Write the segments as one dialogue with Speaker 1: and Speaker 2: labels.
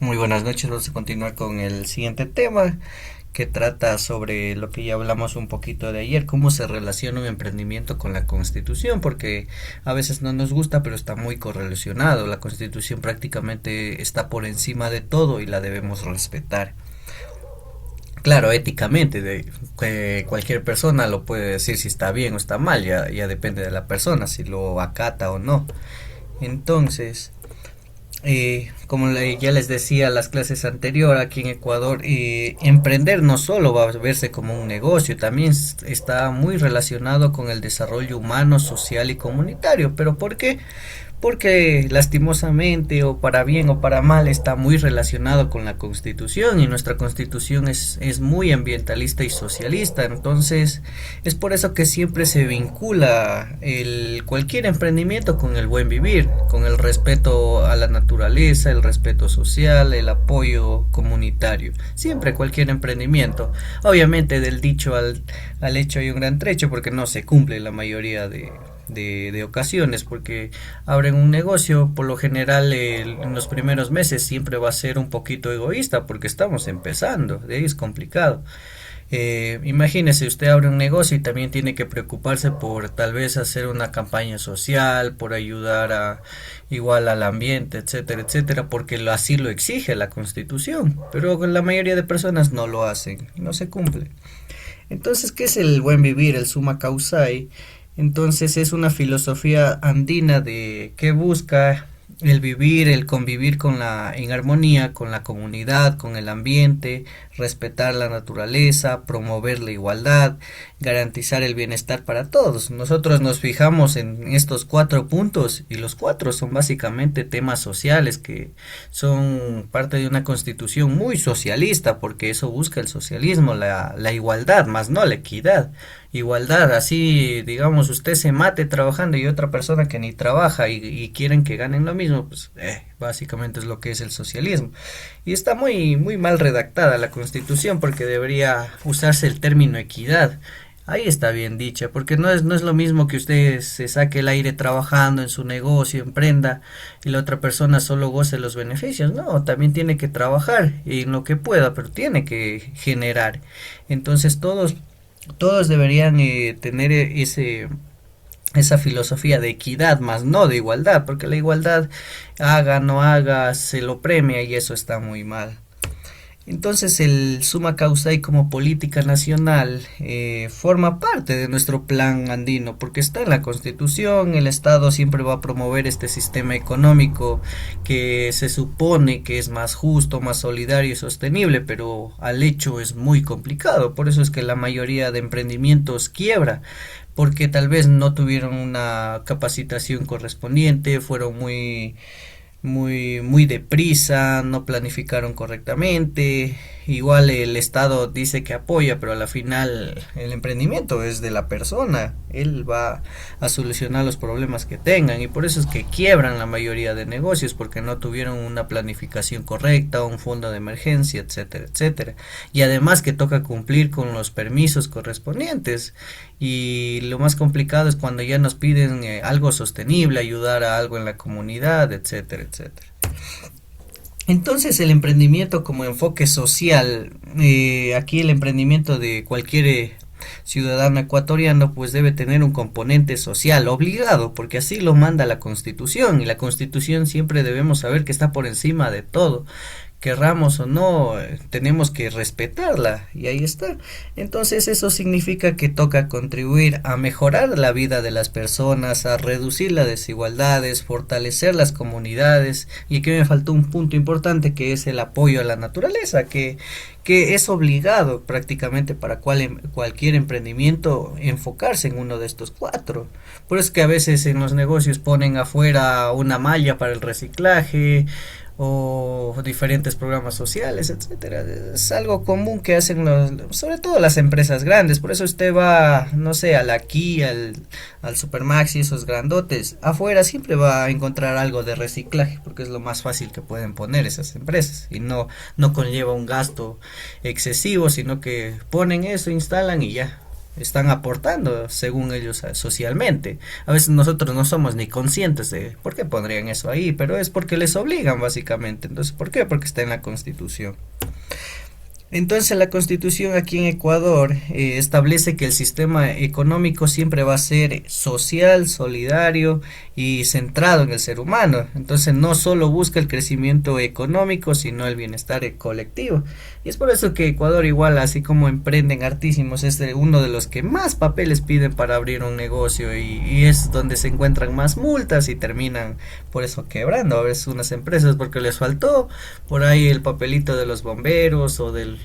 Speaker 1: Muy buenas noches, vamos a continuar con el siguiente tema que trata sobre lo que ya hablamos un poquito de ayer, cómo se relaciona un emprendimiento con la Constitución, porque a veces no nos gusta, pero está muy correlacionado. La Constitución prácticamente está por encima de todo y la debemos respetar. Claro, éticamente, cualquier persona lo puede decir si está bien o está mal, ya depende de la persona, si lo acata o no. Entonces, como ya les decía las clases anteriores, aquí en Ecuador, emprender no solo va a verse como un negocio, también está muy relacionado con el desarrollo humano, social y comunitario. ¿Pero por qué? Porque lastimosamente, o para bien o para mal, está muy relacionado con la Constitución, y nuestra Constitución es muy ambientalista y socialista. Entonces es por eso que siempre se vincula cualquier emprendimiento con el buen vivir, con el respeto a la naturaleza, el respeto social, el apoyo comunitario. Siempre cualquier emprendimiento. Obviamente del dicho al hecho hay un gran trecho, porque no se cumple la mayoría de ocasiones, porque abren un negocio, por lo general en los primeros meses siempre va a ser un poquito egoísta, porque estamos empezando, de ahí es complicado. Imagínese, usted abre un negocio y también tiene que preocuparse por tal vez hacer una campaña social, por ayudar a igual al ambiente, etcétera, etcétera, porque así lo exige la Constitución, pero la mayoría de personas no lo hacen, no se cumple. Entonces, ¿qué es el buen vivir, el summa causai? Entonces es una filosofía andina de que busca el vivir, el convivir en armonía con la comunidad, con el ambiente, respetar la naturaleza, promover la igualdad, garantizar el bienestar para todos. Nosotros nos fijamos en estos 4 puntos, y los 4 son básicamente temas sociales que son parte de una constitución muy socialista, porque eso busca el socialismo, la igualdad, más no la equidad. Igualdad, así digamos usted se mate trabajando y otra persona que ni trabaja, y quieren que ganen lo mismo, pues básicamente es lo que es el socialismo. Y está muy mal redactada la Constitución, porque debería usarse el término equidad. Ahí está bien dicha, porque no es lo mismo que usted se saque el aire trabajando en su negocio, emprenda, y la otra persona solo goce los beneficios. No, también tiene que trabajar en lo que pueda, pero tiene que generar. Entonces todos deberían tener esa filosofía de equidad, más no de igualdad, porque la igualdad, haga no haga, se lo premia, y eso está muy mal. Entonces el summa causai como política nacional forma parte de nuestro plan andino, porque está en la Constitución. El Estado siempre va a promover este sistema económico que se supone que es más justo, más solidario y sostenible, pero al hecho es muy complicado. Por eso es que la mayoría de emprendimientos quiebra, porque tal vez no tuvieron una capacitación correspondiente, fueron muy deprisa, no planificaron correctamente. Igual el Estado dice que apoya, pero a la final el emprendimiento es de la persona, él va a solucionar los problemas que tengan, y por eso es que quiebran la mayoría de negocios, porque no tuvieron una planificación correcta, un fondo de emergencia, etcétera, etcétera. Y además que toca cumplir con los permisos correspondientes, y lo más complicado es cuando ya nos piden algo sostenible, ayudar a algo en la comunidad, etcétera, etcétera. Entonces el emprendimiento como enfoque social, aquí el emprendimiento de cualquier ciudadano ecuatoriano pues debe tener un componente social obligado, porque así lo manda la Constitución, y la Constitución siempre debemos saber que está por encima de todo. Querramos o no, tenemos que respetarla, y ahí está. Entonces eso significa que toca contribuir a mejorar la vida de las personas, a reducir las desigualdades, fortalecer las comunidades. Y aquí me faltó un punto importante, que es el apoyo a la naturaleza, que es obligado prácticamente para cualquier emprendimiento enfocarse en uno de estos 4. Por eso es que a veces en los negocios ponen afuera una malla para el reciclaje, o diferentes programas sociales, etcétera. Es algo común que hacen sobre todo las empresas grandes. Por eso usted va, no sé, a la Kia, al Supermax y esos grandotes, afuera siempre va a encontrar algo de reciclaje, porque es lo más fácil que pueden poner esas empresas, y no conlleva un gasto excesivo, sino que ponen eso, instalan y ya. están aportando según ellos socialmente. A veces nosotros no somos ni conscientes de por qué pondrían eso ahí, pero es porque les obligan básicamente. Entonces, ¿por qué? Porque está en la Constitución. Entonces la Constitución aquí en Ecuador establece que el sistema económico siempre va a ser social, solidario y centrado en el ser humano. Entonces no solo busca el crecimiento económico, sino el bienestar colectivo. Y es por eso que Ecuador igual, así como emprenden hartísimos, es uno de los que más papeles piden para abrir un negocio y es donde se encuentran más multas y terminan por eso quebrando a veces unas empresas porque les faltó por ahí el papelito de los bomberos o de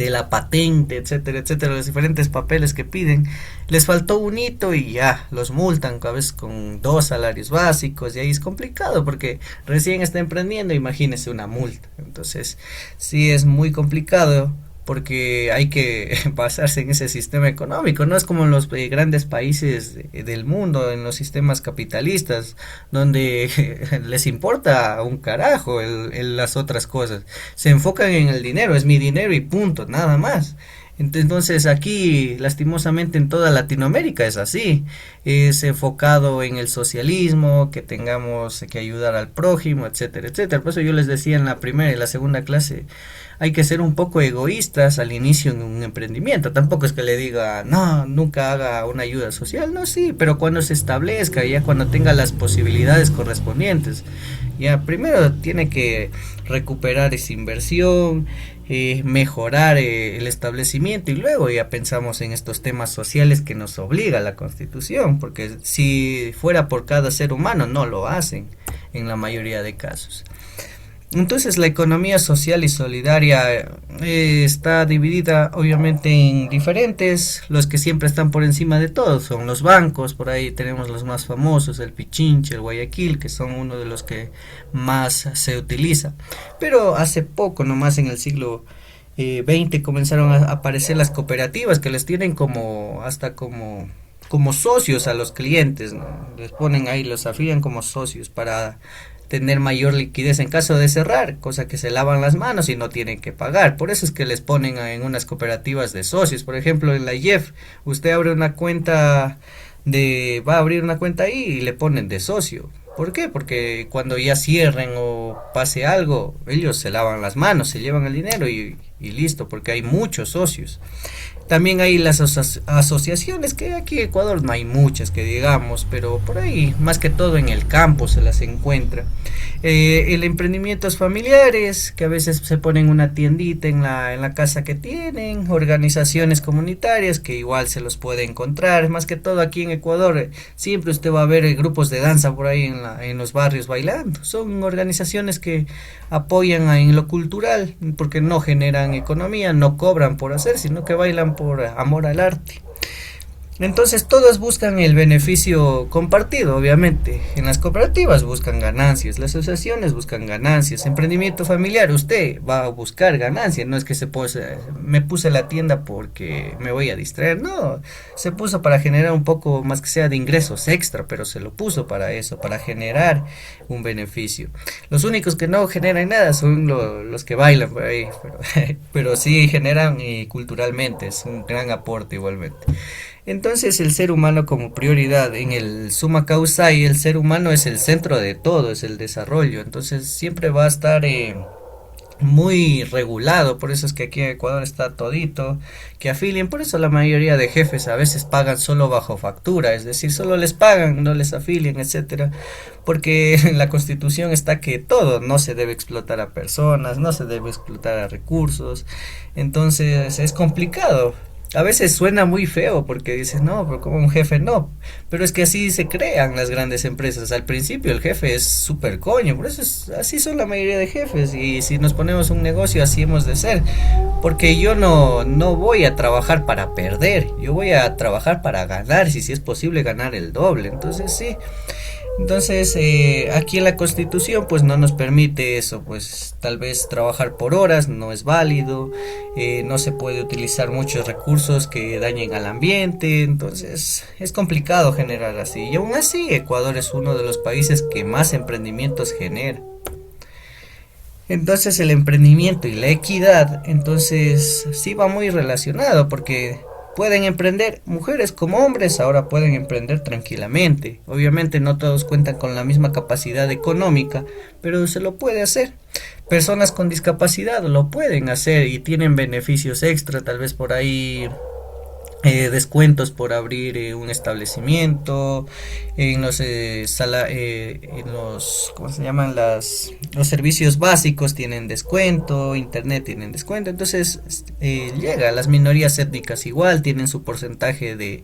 Speaker 1: la patente, etcétera, etcétera, los diferentes papeles que piden, les faltó un hito y ya, los multan a veces con 2 salarios básicos y ahí es complicado porque recién está emprendiendo, imagínese una multa, entonces sí es muy complicado porque hay que basarse en ese sistema económico, no es como en los grandes países del mundo, en los sistemas capitalistas, donde les importa un carajo las otras cosas, se enfocan en el dinero, es mi dinero y punto, nada más. Entonces aquí lastimosamente en toda Latinoamérica es así, es enfocado en el socialismo, que tengamos que ayudar al prójimo, etcétera, etcétera. Por eso yo les decía en la primera y la segunda clase, hay que ser un poco egoístas al inicio en un emprendimiento. Tampoco es que le diga, no, nunca haga una ayuda social, no, sí, pero cuando se establezca, ya cuando tenga las posibilidades correspondientes, ya primero tiene que recuperar esa inversión, mejorar el establecimiento y luego ya pensamos en estos temas sociales que nos obliga la Constitución, porque si fuera por cada ser humano no lo hacen en la mayoría de casos. Entonces la economía social y solidaria está dividida obviamente en diferentes, los que siempre están por encima de todos son los bancos, por ahí tenemos los más famosos, el Pichinche, el Guayaquil, que son uno de los que más se utiliza. Pero hace poco, nomás en el siglo XX, comenzaron a aparecer las cooperativas que les tienen como, hasta como socios a los clientes, ¿no? Les ponen ahí, los afilian como socios para tener mayor liquidez en caso de cerrar, cosa que se lavan las manos y no tienen que pagar. Por eso es que les ponen en unas cooperativas de socios. Por ejemplo, en la IEF, usted abre una cuenta va a abrir una cuenta ahí y le ponen de socio. ¿Por qué? Porque cuando ya cierren o pase algo, ellos se lavan las manos, se llevan el dinero y listo, porque hay muchos socios. También hay las asociaciones, que aquí en Ecuador no hay muchas que digamos, pero por ahí, más que todo en el campo se las encuentra. El emprendimientos familiares, que a veces se ponen una tiendita en la casa que tienen, organizaciones comunitarias, que igual se los puede encontrar, más que todo aquí en Ecuador, siempre usted va a ver grupos de danza por ahí en los barrios bailando. Son organizaciones que apoyan en lo cultural, porque no generan economía, no cobran por hacer, sino que bailan por amor al arte. Entonces todas buscan el beneficio compartido, obviamente. En las cooperativas buscan ganancias, las asociaciones buscan ganancias, emprendimiento familiar, usted va a buscar ganancias, no es que me puse la tienda porque me voy a distraer, no, se puso para generar un poco más que sea de ingresos extra, pero se lo puso para eso, para generar un beneficio. Los únicos que no generan nada son los que bailan por ahí, pero sí generan culturalmente, es un gran aporte igualmente. Entonces el ser humano como prioridad en el summa causae, el ser humano es el centro de todo, es el desarrollo, entonces siempre va a estar muy regulado, por eso es que aquí en Ecuador está todito, que afilien, por eso la mayoría de jefes a veces pagan solo bajo factura, es decir, solo les pagan, no les afilian, etcétera, porque en la Constitución está que todo, no se debe explotar a personas, no se debe explotar a recursos, entonces es complicado. A veces suena muy feo porque dices, no, pero como un jefe no. Pero es que así se crean las grandes empresas. Al principio el jefe es súper coño, por eso así son la mayoría de jefes. Y si nos ponemos un negocio, así hemos de ser. Porque yo no voy a trabajar para perder, yo voy a trabajar para ganar, si es posible ganar el doble. Entonces sí. Entonces, aquí en la Constitución pues no nos permite eso, pues tal vez trabajar por horas no es válido, no se puede utilizar muchos recursos que dañen al ambiente, entonces es complicado generar así. Y aún así Ecuador es uno de los países que más emprendimientos genera. Entonces el emprendimiento y la equidad, entonces sí va muy relacionado porque pueden emprender, mujeres como hombres ahora pueden emprender tranquilamente. Obviamente no todos cuentan con la misma capacidad económica, pero se lo puede hacer. Personas con discapacidad lo pueden hacer y tienen beneficios extra, tal vez por ahí descuentos por abrir un establecimiento en los en los ¿cómo se llaman? Los servicios básicos tienen descuento, internet tienen descuento, entonces llega, las minorías étnicas igual tienen su porcentaje de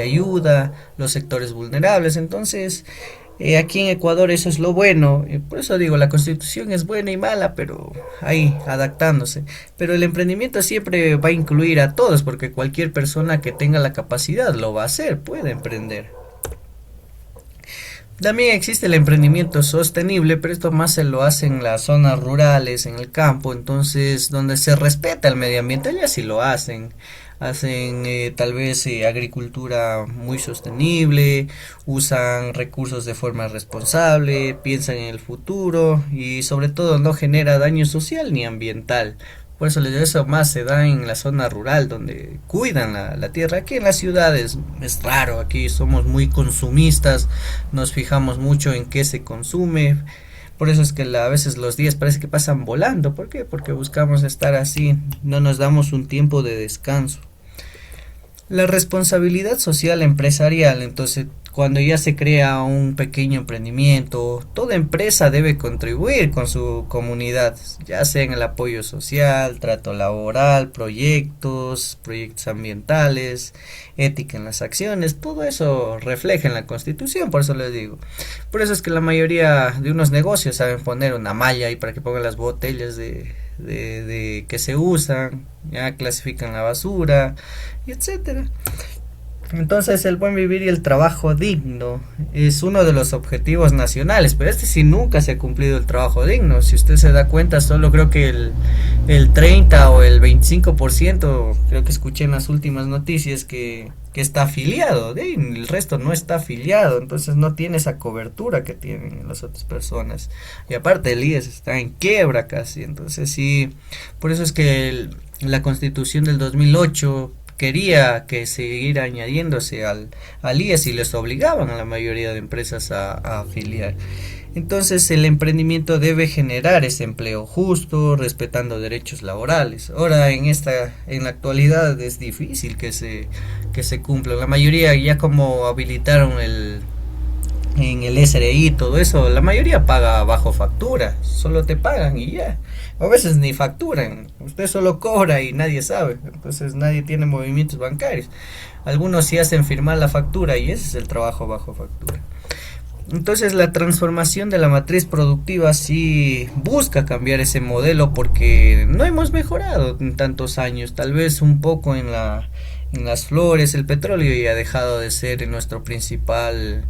Speaker 1: ayuda, los sectores vulnerables, entonces aquí en Ecuador eso es lo bueno, por eso digo, la constitución es buena y mala, pero ahí adaptándose. Pero el emprendimiento siempre va a incluir a todos, porque cualquier persona que tenga la capacidad lo va a hacer, puede emprender. También existe el emprendimiento sostenible, pero esto más se lo hace en las zonas rurales, en el campo, entonces donde se respeta el medio ambiente, ya sí lo hacen. Hacen tal vez agricultura muy sostenible, usan recursos de forma responsable, piensan en el futuro y sobre todo no genera daño social ni ambiental. Por eso les digo, eso más se da en la zona rural donde cuidan la tierra. Aquí en las ciudades es raro, aquí somos muy consumistas, nos fijamos mucho en qué se consume. Por eso es que a veces los días parece que pasan volando. ¿Por qué? Porque buscamos estar así, no nos damos un tiempo de descanso. La responsabilidad social empresarial, entonces cuando ya se crea un pequeño emprendimiento, toda empresa debe contribuir con su comunidad, ya sea en el apoyo social, trato laboral, proyectos ambientales, ética en las acciones, todo eso refleja en la Constitución, por eso les digo. Por eso es que la mayoría de unos negocios saben poner una malla ahí para que pongan las botellas de que se usan, ya clasifican la basura y etcétera. Entonces el buen vivir y el trabajo digno es uno de los objetivos nacionales, pero sí nunca se ha cumplido el trabajo digno. Si usted se da cuenta, solo creo que el 30 o el 25%, creo que escuché en las últimas noticias que está afiliado, el resto no está afiliado, entonces no tiene esa cobertura que tienen las otras personas. Y aparte el IES está en quiebra casi, entonces sí, por eso es que la Constitución del 2008 quería que siguiera añadiéndose al IES y les obligaban a la mayoría de empresas a afiliar. Entonces el emprendimiento debe generar ese empleo justo, respetando derechos laborales. Ahora en la actualidad es difícil que se cumpla. La mayoría ya como habilitaron en el SRI todo eso, la mayoría paga bajo factura, solo te pagan y ya. A veces ni facturan, usted solo cobra y nadie sabe, entonces nadie tiene movimientos bancarios. Algunos sí hacen firmar la factura y ese es el trabajo bajo factura. Entonces la transformación de la matriz productiva sí busca cambiar ese modelo porque no hemos mejorado en tantos años, tal vez un poco en las flores, el petróleo ya ha dejado de ser nuestro principal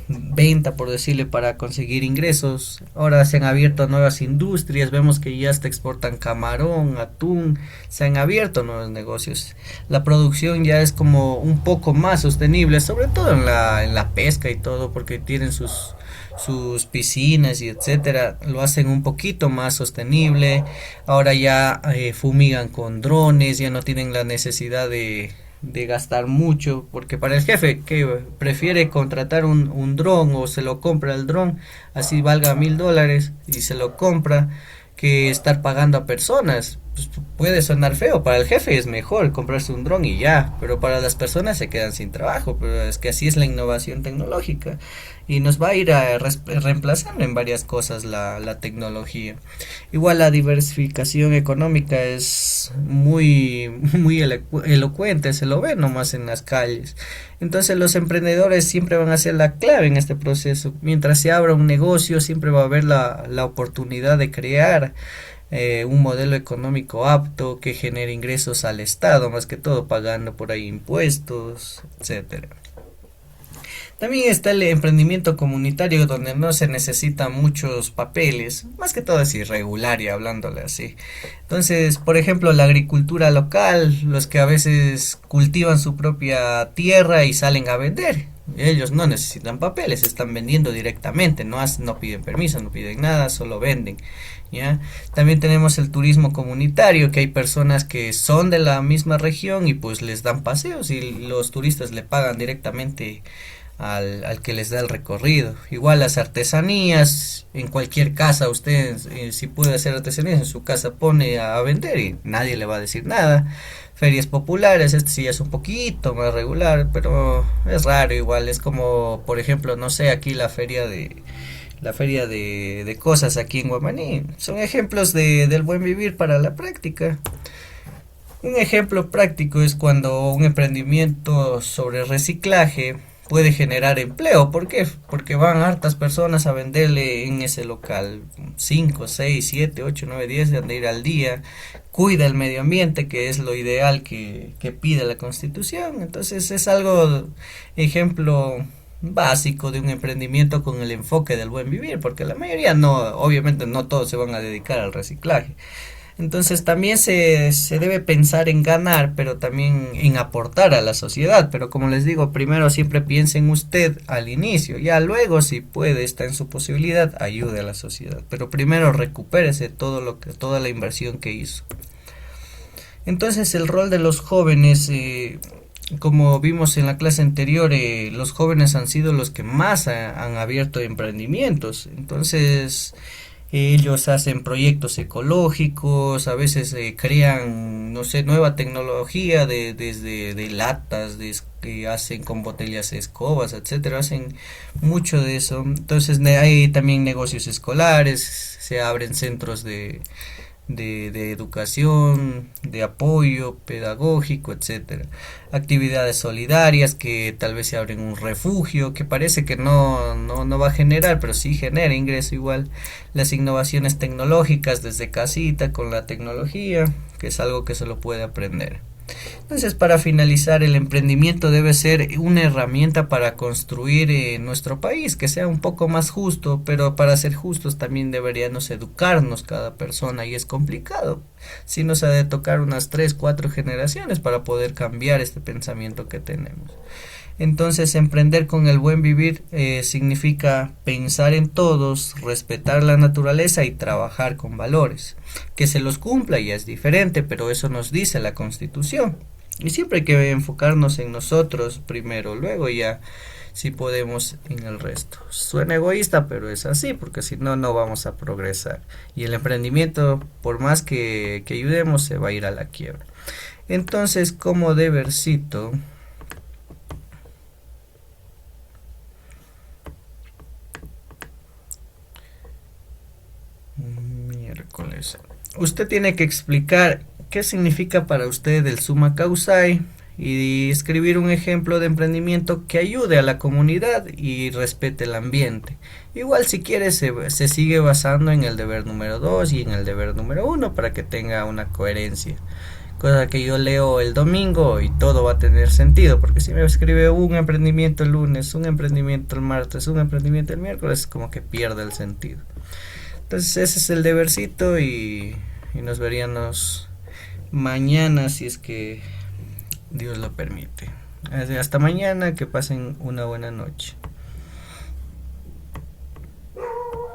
Speaker 1: venta, por decirle, para conseguir ingresos. Ahora se han abierto nuevas industrias, vemos que ya hasta exportan camarón, atún, se han abierto nuevos negocios. La producción ya es como un poco más sostenible, sobre todo en la pesca y todo, porque tienen sus piscinas y etcétera, lo hacen un poquito más sostenible. Ahora ya fumigan con drones, ya no tienen la necesidad de gastar mucho, porque para el jefe que prefiere contratar un dron o se lo compra el dron, así valga $1,000 y se lo compra, que estar pagando a personas. Pues puede sonar feo, para el jefe es mejor comprarse un dron y ya, pero para las personas se quedan sin trabajo, pero es que así es la innovación tecnológica y nos va a ir reemplazando en varias cosas la tecnología. Igual la diversificación económica es muy elocuente, se lo ve nomás en las calles. Entonces los emprendedores siempre van a ser la clave en este proceso. Mientras se abra un negocio siempre va a haber la oportunidad de crear un modelo económico apto que genere ingresos al Estado, más que todo pagando por ahí impuestos, etcétera. También está el emprendimiento comunitario donde no se necesitan muchos papeles, más que todo es irregular y hablándole así. Entonces, por ejemplo, la agricultura local, los que a veces cultivan su propia tierra y salen a vender. Ellos no necesitan papeles, están vendiendo directamente, no piden permiso, no piden nada, solo venden. ¿Ya? También tenemos el turismo comunitario, que hay personas que son de la misma región y pues les dan paseos y los turistas le pagan directamente al que les da el recorrido. Igual las artesanías, en cualquier casa usted, si puede hacer artesanías en su casa, pone a vender y nadie le va a decir nada. Ferias populares, este sí es un poquito más regular, pero es raro igual, es como, por ejemplo, no sé, aquí la feria de cosas aquí en Guamaní, son ejemplos del buen vivir para la práctica. Un ejemplo práctico es cuando un emprendimiento sobre reciclaje puede generar empleo. ¿Por qué? Porque van hartas personas a venderle en ese local. 5 6 7 8 9 10 de ir al día. Cuida el medio ambiente, que es lo ideal que pide la Constitución. Entonces es algo, ejemplo básico de un emprendimiento con el enfoque del buen vivir, porque la mayoría no, obviamente no todos se van a dedicar al reciclaje. Entonces también se debe pensar en ganar, pero también en aportar a la sociedad. Pero como les digo, primero siempre piense en usted al inicio. Ya luego, si puede, está en su posibilidad, ayude a la sociedad. Pero primero recupérese toda la inversión que hizo. Entonces el rol de los jóvenes, como vimos en la clase anterior, los jóvenes han sido los que más han abierto emprendimientos. Entonces ellos hacen proyectos ecológicos, a veces crean, no sé, nueva tecnología desde de latas, que hacen con botellas escobas, etcétera, hacen mucho de eso. Entonces hay también negocios escolares, se abren centros de educación, de apoyo pedagógico, etcétera. Actividades solidarias, que tal vez se abren un refugio, que parece que no va a generar, pero sí genera ingreso igual. Las innovaciones tecnológicas desde casita con la tecnología, que es algo que se lo puede aprender. Entonces, para finalizar, el emprendimiento debe ser una herramienta para construir nuestro país, que sea un poco más justo, pero para ser justos también deberíamos educarnos cada persona y es complicado. Si nos ha de tocar unas 3, 4 generaciones para poder cambiar este pensamiento que tenemos. Entonces, emprender con el buen vivir significa pensar en todos, respetar la naturaleza y trabajar con valores. Que se los cumpla ya es diferente, pero eso nos dice la Constitución. Y siempre hay que enfocarnos en nosotros primero, luego ya si podemos en el resto. Suena egoísta, pero es así, porque si no, no vamos a progresar. Y el emprendimiento, por más que ayudemos, se va a ir a la quiebra. Entonces, como debercito, miércoles, usted tiene que explicar qué significa para usted el summa causae y escribir un ejemplo de emprendimiento que ayude a la comunidad y respete el ambiente. Igual si quiere se sigue basando en el deber número 2 y en el deber número 1 para que tenga una coherencia. Cosa que yo leo el domingo y todo va a tener sentido, porque si me escribe un emprendimiento el lunes, un emprendimiento el martes, un emprendimiento el miércoles, como que pierde el sentido. Entonces ese es el debercito y nos veríamos mañana si es que Dios lo permite. Hasta mañana, que pasen una buena noche.